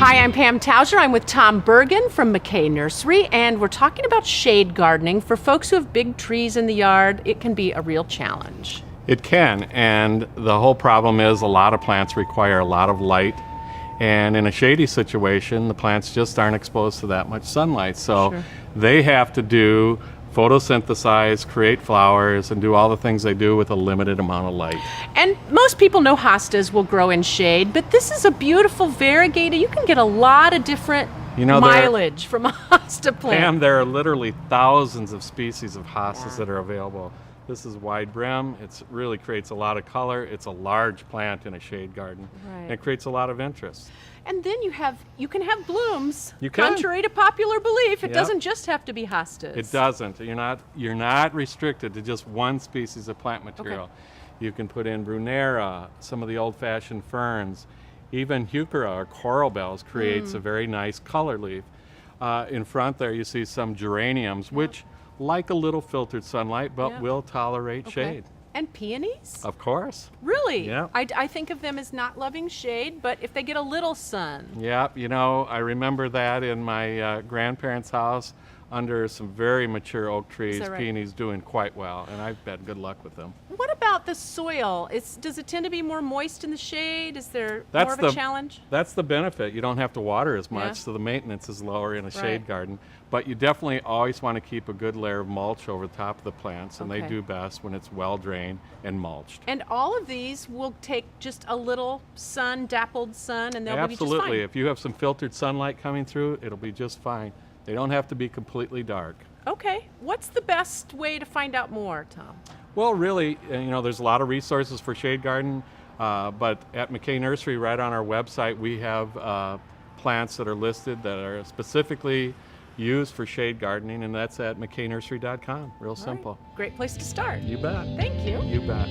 Hi, I'm Pam Tauscher. I'm with Tom Bergan from McKay Nursery, and we're talking about shade gardening. For folks who have big trees in the yard, it can be a real challenge. It can, and the whole problem is a lot of plants require a lot of light, and in a shady situation, the plants just aren't exposed to that much sunlight, so Sure. they have to do photosynthesize, create flowers, and do all the things they do with a limited amount of light. And most people know hostas will grow in shade, but this is a beautiful variegated. You can get a lot of different mileage from a hosta plant. Pam, there are literally thousands of species of hostas that are available. This is wide brim. It really creates a lot of color. It's a large plant in a shade garden. Right. And it creates a lot of interest. And then you can have blooms. You can. Contrary to popular belief, it Yep. doesn't just have to be hostas. It doesn't. You're not restricted to just one species of plant material. Okay. You can put in Brunera, some of the old-fashioned ferns, even heuchera or coral bells creates a very nice color leaf. In front there you see some geraniums, which like a little filtered sunlight, but will tolerate shade. And peonies? Of course. Really? Yeah. I think of them as not loving shade, but if they get a little sun. Yeah, I remember that in my grandparents' house under some very mature oak trees. that right? Peonies doing quite well, and I've had good luck with them. What about the soil? Does it tend to be more moist in the shade? Is there more of a challenge? That's the benefit. You don't have to water as much, Yeah. so the maintenance is lower in a shade Right. garden. But you definitely always want to keep a good layer of mulch over the top of the plants, and they Okay. do best when it's well drained and mulched. And all of these will take just a little sun, dappled sun, and they'll be just Absolutely. fine. If you have some filtered sunlight coming through, it'll be just fine. They don't have to be completely dark. Okay. What's the best way to find out more, Tom? Well, really, there's a lot of resources for shade garden, but at McKay Nursery, right on our website, we have plants that are listed that are specifically used for shade gardening, and that's at mckaynursery.com. Real simple. Great place to start. You bet. Thank you. You bet.